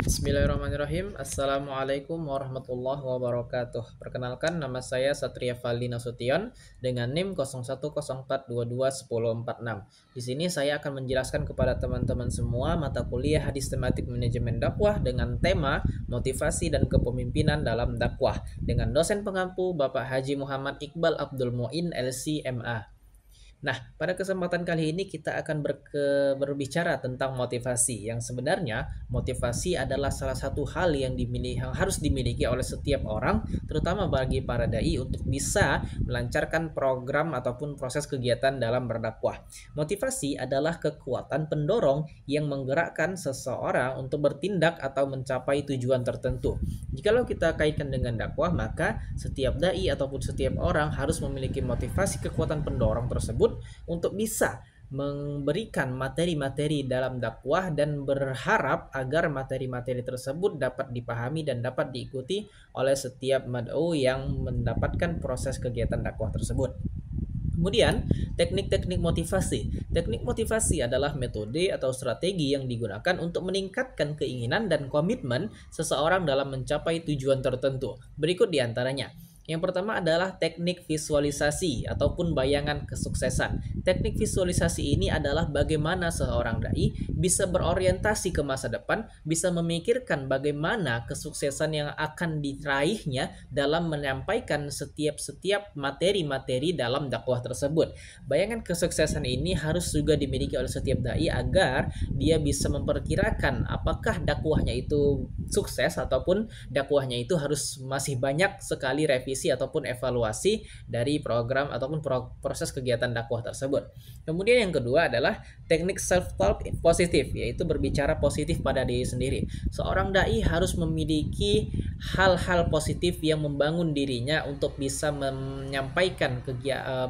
Bismillahirrahmanirrahim. Assalamualaikum warahmatullahi wabarakatuh. Perkenalkan, nama saya Satria Valdi Nasution dengan NIM 0104221046. Di sini saya akan menjelaskan kepada teman-teman semua mata kuliah Hadis Tematik Manajemen Dakwah dengan tema motivasi dan kepemimpinan dalam dakwah dengan dosen pengampu Bapak Haji Muhammad Iqbal Abdul Muin LC.MA. Nah, pada kesempatan kali ini kita akan berbicara tentang motivasi. Yang sebenarnya motivasi adalah salah satu hal yang harus dimiliki oleh setiap orang, terutama bagi para dai untuk bisa melancarkan program ataupun proses kegiatan dalam berdakwah. Motivasi adalah kekuatan pendorong yang menggerakkan seseorang untuk bertindak atau mencapai tujuan tertentu. Jikalau kita kaitkan dengan dakwah, maka setiap dai ataupun setiap orang harus memiliki motivasi kekuatan pendorong tersebut untuk bisa memberikan materi-materi dalam dakwah dan berharap agar materi-materi tersebut dapat dipahami dan dapat diikuti oleh setiap mad'u yang mendapatkan proses kegiatan dakwah tersebut. Kemudian, teknik-teknik motivasi. Teknik motivasi adalah metode atau strategi yang digunakan untuk meningkatkan keinginan dan komitmen seseorang dalam mencapai tujuan tertentu. Berikut diantaranya. Yang pertama adalah teknik visualisasi ataupun bayangan kesuksesan. Teknik visualisasi ini adalah bagaimana seorang dai bisa berorientasi ke masa depan, bisa memikirkan bagaimana kesuksesan yang akan diraihnya dalam menyampaikan setiap materi-materi dalam dakwah tersebut. Bayangan kesuksesan ini harus juga dimiliki oleh setiap dai agar dia bisa memperkirakan apakah dakwahnya itu sukses ataupun dakwahnya itu harus masih banyak sekali revisi ataupun evaluasi dari program ataupun proses kegiatan dakwah tersebut. Kemudian yang kedua adalah teknik self-talk positif, yaitu berbicara positif pada diri sendiri. Seorang dai harus memiliki hal-hal positif yang membangun dirinya untuk bisa menyampaikan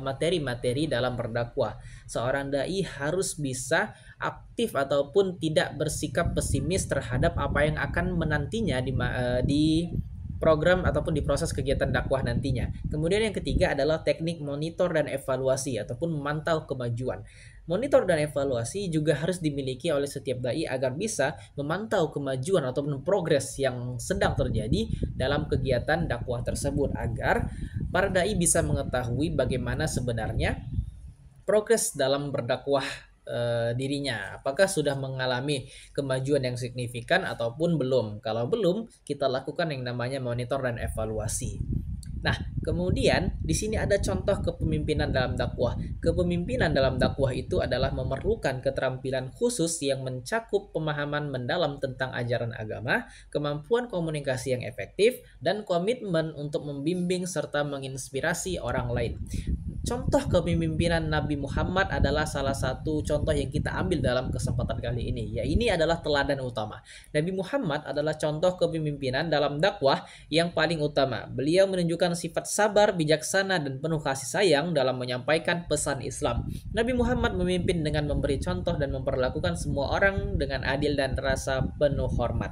materi-materi dalam berdakwah. Seorang dai harus bisa aktif ataupun tidak bersikap pesimis terhadap apa yang akan menantinya di program ataupun di proses kegiatan dakwah nantinya. Kemudian yang ketiga adalah teknik monitor dan evaluasi ataupun memantau kemajuan. Monitor dan evaluasi juga harus dimiliki oleh setiap dai agar bisa memantau kemajuan ataupun progres yang sedang terjadi dalam kegiatan dakwah tersebut agar para dai bisa mengetahui bagaimana sebenarnya progres dalam berdakwah dirinya, apakah sudah mengalami kemajuan yang signifikan ataupun belum. Kalau belum, kita lakukan yang namanya monitor dan evaluasi. Nah, kemudian di sini ada contoh kepemimpinan dalam dakwah. Kepemimpinan dalam dakwah itu adalah memerlukan keterampilan khusus yang mencakup pemahaman mendalam tentang ajaran agama, kemampuan komunikasi yang efektif, dan komitmen untuk membimbing serta menginspirasi orang lain. Contoh kepemimpinan Nabi Muhammad adalah salah satu contoh yang kita ambil dalam kesempatan kali ini. Ya, ini adalah teladan utama. Nabi Muhammad adalah contoh kepemimpinan dalam dakwah yang paling utama. Beliau menunjukkan sifat sabar, bijaksana, dan penuh kasih sayang dalam menyampaikan pesan Islam. Nabi Muhammad memimpin dengan memberi contoh dan memperlakukan semua orang dengan adil dan rasa penuh hormat.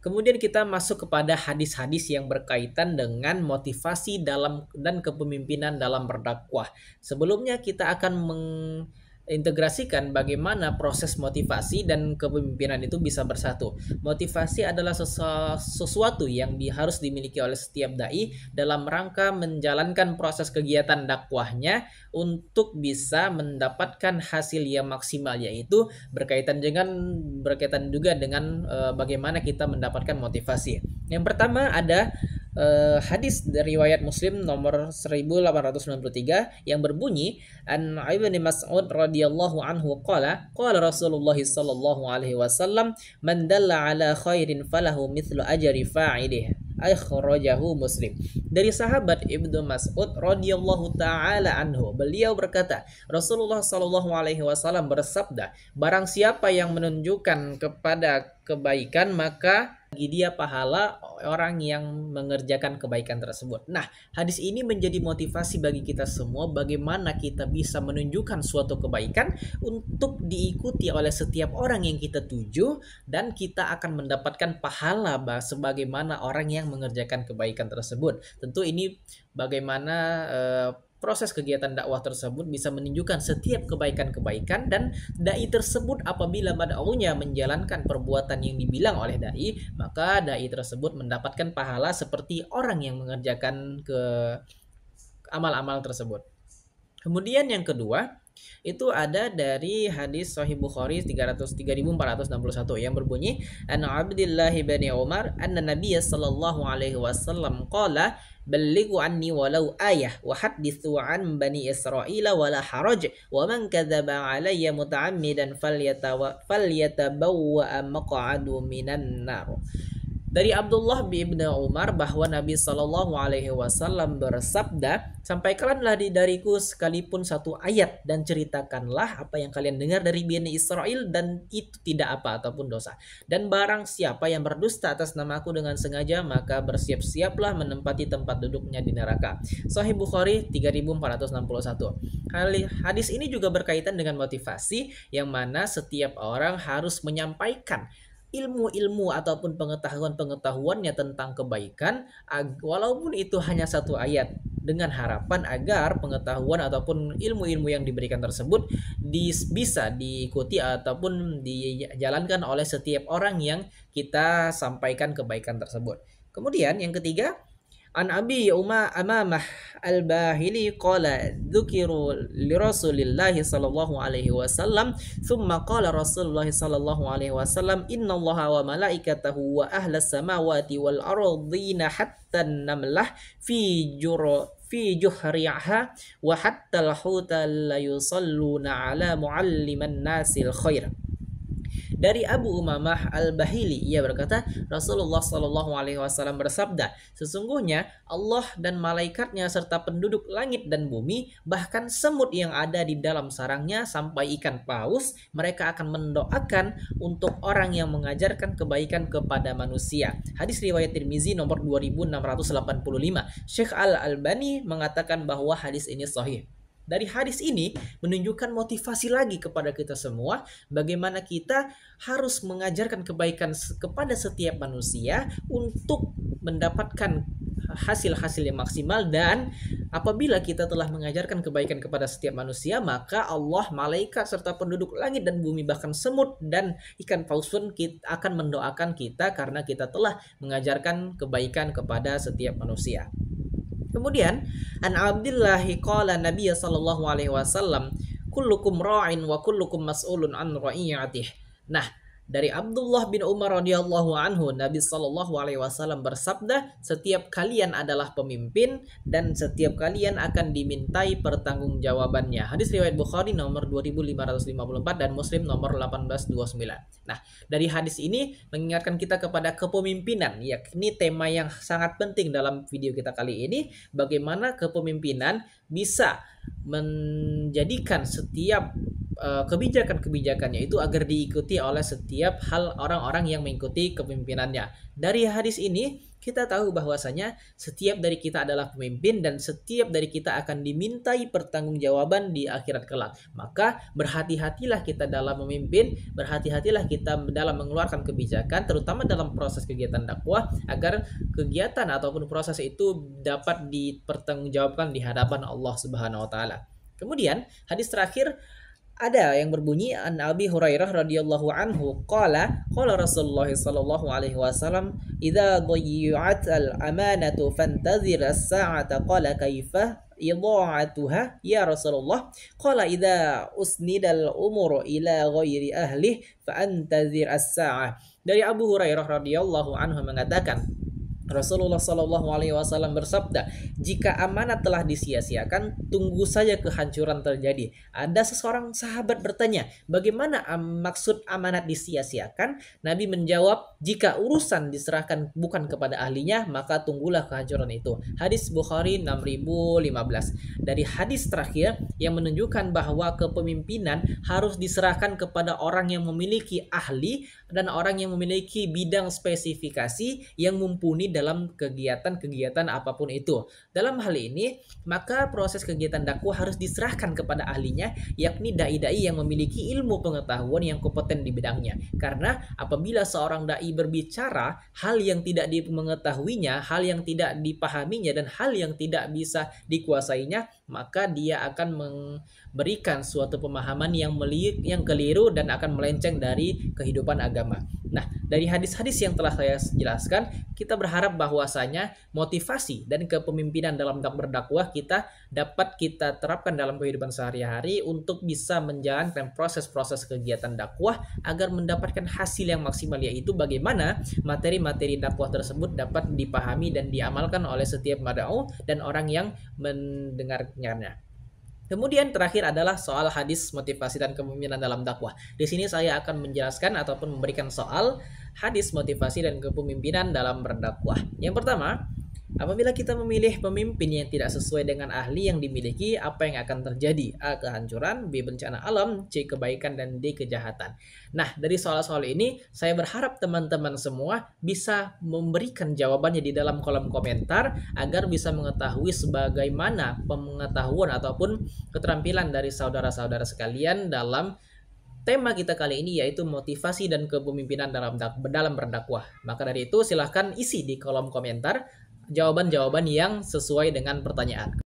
Kemudian kita masuk kepada hadis-hadis yang berkaitan dengan motivasi dalam dan kepemimpinan dalam berdakwah. Sebelumnya kita akan mengintegrasikan bagaimana proses motivasi dan kepemimpinan itu bisa bersatu. Motivasi adalah sesuatu yang harus dimiliki oleh setiap dai dalam rangka menjalankan proses kegiatan dakwahnya untuk bisa mendapatkan hasil yang maksimal, yaitu berkaitan juga dengan bagaimana kita mendapatkan motivasi. Yang pertama ada hadis dari riwayat Muslim nomor 1893 yang berbunyi an Ibnu Mas'ud radhiyallahu anhu qala Rasulullah sallallahu alaihi wasallam man dalla ala khairin falahu mithlu ajri fa'ilih akhrajahu Muslim. Dari sahabat Ibnu Mas'ud radhiyallahu taala anhu, beliau berkata, Rasulullah sallallahu alaihi wasallam bersabda, barang siapa yang menunjukkan kepada kebaikan maka bagi dia pahala orang yang mengerjakan kebaikan tersebut. Nah, hadis ini menjadi motivasi bagi kita semua bagaimana kita bisa menunjukkan suatu kebaikan untuk diikuti oleh setiap orang yang kita tuju dan kita akan mendapatkan pahala sebagaimana orang yang mengerjakan kebaikan tersebut. Tentu ini bagaimana proses kegiatan dakwah tersebut bisa menunjukkan setiap kebaikan-kebaikan, dan dai tersebut apabila mad'unya menjalankan perbuatan yang dibilang oleh dai, maka dai tersebut mendapatkan pahala seperti orang yang mengerjakan ke amal-amal tersebut. Kemudian yang kedua, itu ada dari hadis Sahih Bukhari 3461 yang berbunyi, an Abdullah bin Umar anna Nabiy sallallahu alaihi wasallam qala ballighu anni walau ayah wa hadithu an bani Israila wala haraj wa man kadzaba alayya muta'ammidan falyatabawwa maq'adu minan nar. Dari Abdullah bin Umar bahwa Nabi Shallallahu Alaihi Wasallam bersabda, sampaikanlah dariku sekalipun satu ayat dan ceritakanlah apa yang kalian dengar dari Bani Israel, dan itu tidak apa ataupun dosa. Dan barang siapa yang berdusta atas namaku dengan sengaja, maka bersiap-siaplah menempati tempat duduknya di neraka. Sahih Bukhari 3461. Hadis ini juga berkaitan dengan motivasi, yang mana setiap orang harus menyampaikan ilmu-ilmu ataupun pengetahuan-pengetahuannya tentang kebaikan, walaupun itu hanya satu ayat, dengan harapan agar pengetahuan ataupun ilmu-ilmu yang diberikan tersebut bisa diikuti ataupun dijalankan oleh setiap orang yang kita sampaikan kebaikan tersebut. Kemudian yang ketiga, An Abi Amamah Al-Bahili qala dzukiru li Rasulillahi sallallahu alaihi wasallam thumma qala Rasulullah sallallahu alaihi wasallam innallaha wa malaikatahu wa ahlas samawati wal ardina hatta namlah fi juhriha wa hatta al-huta la yusalluna ala mualliman nasil khair. Dari Abu Umamah Al-Bahili, ia berkata, Rasulullah Shallallahu Alaihi Wasallam bersabda, sesungguhnya Allah dan malaikatnya serta penduduk langit dan bumi, bahkan semut yang ada di dalam sarangnya sampai ikan paus, mereka akan mendoakan untuk orang yang mengajarkan kebaikan kepada manusia. Hadis riwayat Tirmizi nomor 2685. Syekh Al-Albani mengatakan bahwa hadis ini sahih. Dari hadis ini menunjukkan motivasi lagi kepada kita semua, bagaimana kita harus mengajarkan kebaikan kepada setiap manusia untuk mendapatkan hasil-hasil yang maksimal. Dan apabila kita telah mengajarkan kebaikan kepada setiap manusia, maka Allah, malaikat serta penduduk langit dan bumi, bahkan semut dan ikan paus pun akan mendoakan kita karena kita telah mengajarkan kebaikan kepada setiap manusia. Kemudian an Abdullah qala Nabi sallallahu alaihi wasallam kullukum ra'in wa kullukum mas'ulun an ra'iyatih. Nah, dari Abdullah bin Umar radhiyallahu anhu, Nabi sallallahu alaihi wasallam bersabda, setiap kalian adalah pemimpin dan setiap kalian akan dimintai pertanggungjawabannya. Hadis riwayat Bukhari nomor 2554 dan Muslim nomor 1829. Nah, dari hadis ini mengingatkan kita kepada kepemimpinan, yakni tema yang sangat penting dalam video kita kali ini, bagaimana kepemimpinan bisa menjadikan setiap kebijakan-kebijakannya itu agar diikuti oleh setiap hal orang-orang yang mengikuti kepemimpinannya. Dari hadis ini kita tahu bahwasanya setiap dari kita adalah pemimpin dan setiap dari kita akan dimintai pertanggungjawaban di akhirat kelak. Maka berhati-hatilah kita dalam memimpin, berhati-hatilah kita dalam mengeluarkan kebijakan, terutama dalam proses kegiatan dakwah, agar kegiatan ataupun proses itu dapat dipertanggungjawabkan di hadapan Allah Subhanahu wa taala. Kemudian hadis terakhir ada yang berbunyi an Abi Hurairah radhiyallahu anhu qala Rasulullah sallallahu alaihi wasallam idza dhayyat al-amanatu fantazir as-sa'ata qala kaifa idha'atuha ya Rasulullah qala idza usnidal umuru ila ghairi ahli fa antazir as-sa'ah. Dari Abu Hurairah radhiyallahu anhu mengatakan, Rasulullah Shallallahu Alaihi Wasallam bersabda, jika amanat telah disia-siakan, tunggu saja kehancuran terjadi. Ada seseorang sahabat bertanya, bagaimana maksud amanat disia-siakan? Nabi menjawab, jika urusan diserahkan bukan kepada ahlinya, maka tunggulah kehancuran itu. Hadis Bukhari 6015. Dari hadis terakhir yang menunjukkan bahwa kepemimpinan harus diserahkan kepada orang yang memiliki ahli dan orang yang memiliki bidang spesifikasi yang mumpuni dalam kegiatan-kegiatan apapun itu. Dalam hal ini, maka proses kegiatan dakwah harus diserahkan kepada ahlinya, yakni dai-dai yang memiliki ilmu pengetahuan yang kompeten di bidangnya. Karena apabila seorang dai berbicara hal yang tidak mengetahuinya, hal yang tidak dipahaminya, dan hal yang tidak bisa dikuasainya, maka dia akan memberikan suatu pemahaman yang keliru dan akan melenceng dari kehidupan agama. Nah, dari hadis-hadis yang telah saya jelaskan, kita berharap bahwasanya motivasi dan kepemimpinan dalam berdakwah dapat kita terapkan dalam kehidupan sehari-hari untuk bisa menjalankan proses-proses kegiatan dakwah agar mendapatkan hasil yang maksimal, yaitu bagaimana materi-materi dakwah tersebut dapat dipahami dan diamalkan oleh setiap mad'u dan orang yang mendengarnya. Kemudian terakhir adalah soal hadis motivasi dan kepemimpinan dalam dakwah. Di sini saya akan menjelaskan ataupun memberikan soal hadis motivasi dan kepemimpinan dalam berdakwah. Yang pertama, apabila kita memilih pemimpin yang tidak sesuai dengan ahli yang dimiliki, apa yang akan terjadi? A. Kehancuran, B. Bencana alam, C. Kebaikan, dan D. Kejahatan. Nah, dari soal-soal ini, saya berharap teman-teman semua bisa memberikan jawabannya di dalam kolom komentar agar bisa mengetahui sebagaimana pengetahuan ataupun keterampilan dari saudara-saudara sekalian dalam tema kita kali ini, yaitu motivasi dan kepemimpinan dalam berdakwah. Maka dari itu silahkan isi di kolom komentar jawaban-jawaban yang sesuai dengan pertanyaan.